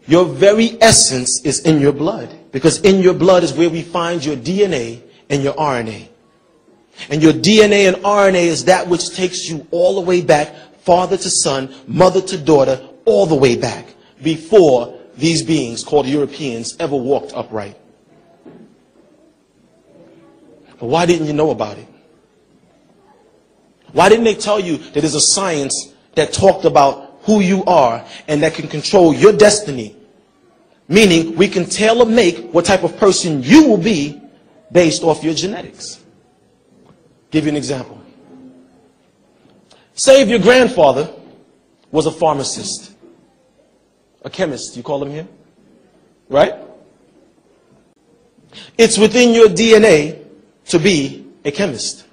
Your very essence is in your blood. Because in your blood is where we find your DNA and your RNA. And your DNA and RNA is that which takes you all the way back, father to son, mother to daughter, all the way back, before these beings called Europeans ever walked upright. But why didn't you know about it? Why didn't they tell you that there's a science that talked about who you are and that can control your destiny? Meaning, we can tailor-make what type of person you will be based off your genetics. Give you an example. Say if your grandfather was a pharmacist, a chemist, you call him here, right? It's within your DNA to be a chemist.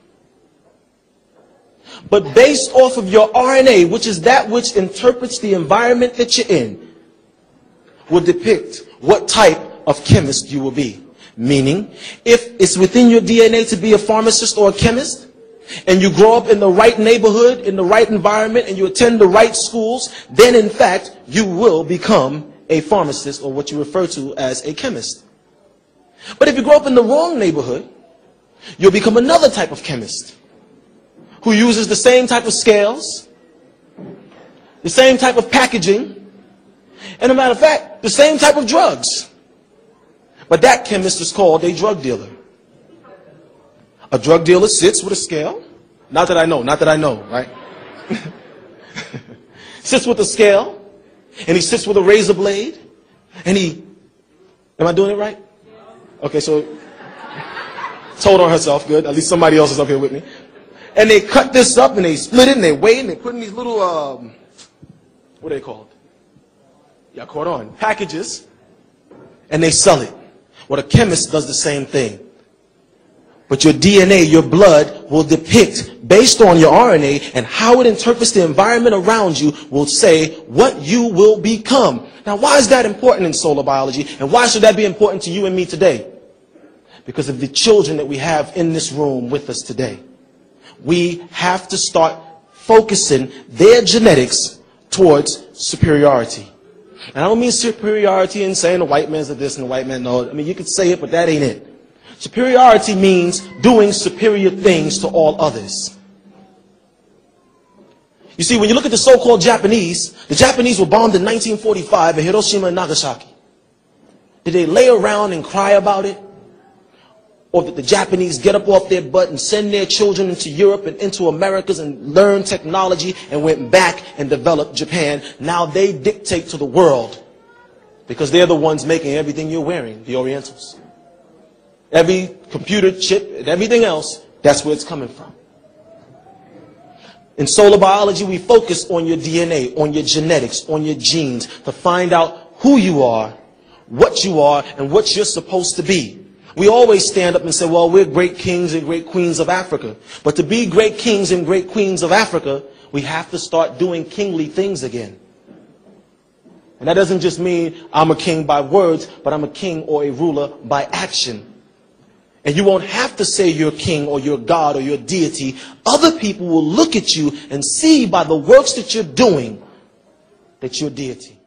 But based off of your RNA, which is that which interprets the environment that you're in, will depict what type of chemist you will be. Meaning, if it's within your DNA to be a pharmacist or a chemist, and you grow up in the right neighborhood, in the right environment, and you attend the right schools, then in fact, you will become a pharmacist, or what you refer to as a chemist. But if you grow up in the wrong neighborhood, you'll become another type of chemist, who uses the same type of scales, the same type of packaging, and as a matter of fact, the same type of drugs. But that chemist is called a drug dealer. A drug dealer sits with a scale. Not that I know, right? Sits with a scale, and he sits with a razor blade, and am I doing it right? Okay, so, told on herself, good. At least somebody else is up here with me. And they cut this up, and they split it, and they weigh it, and they put in these little, what are they called? Yeah, caught on. Packages, and they sell it. Well, a chemist does the same thing. But your DNA, your blood, will depict, based on your RNA and how it interprets the environment around you, will say what you will become. Now, why is that important in solar biology? And why should that be important to you and me today? Because of the children that we have in this room with us today. We have to start focusing their genetics towards superiority. And I don't mean superiority in saying the white man's this and the white man no. I mean, you could say it, but that ain't it. Superiority means doing superior things to all others. You see, when you look at the so-called Japanese, the Japanese were bombed in 1945 in Hiroshima and Nagasaki. Did they lay around and cry about it? Or did the Japanese get up off their butt and send their children into Europe and into Americas and learn technology and went back and developed Japan? Now they dictate to the world because they're the ones making everything you're wearing, the Orientals. Every computer chip and everything else, that's where it's coming from. In solar biology, we focus on your DNA, on your genetics, on your genes to find out who you are, and what you're supposed to be. We always stand up and say, well, we're great kings and great queens of Africa. But to be great kings and great queens of Africa, we have to start doing kingly things again. And that doesn't just mean I'm a king by words, but I'm a king or a ruler by action. And you won't have to say you're king or you're God or you're deity. Other people will look at you and see by the works that you're doing that you're deity.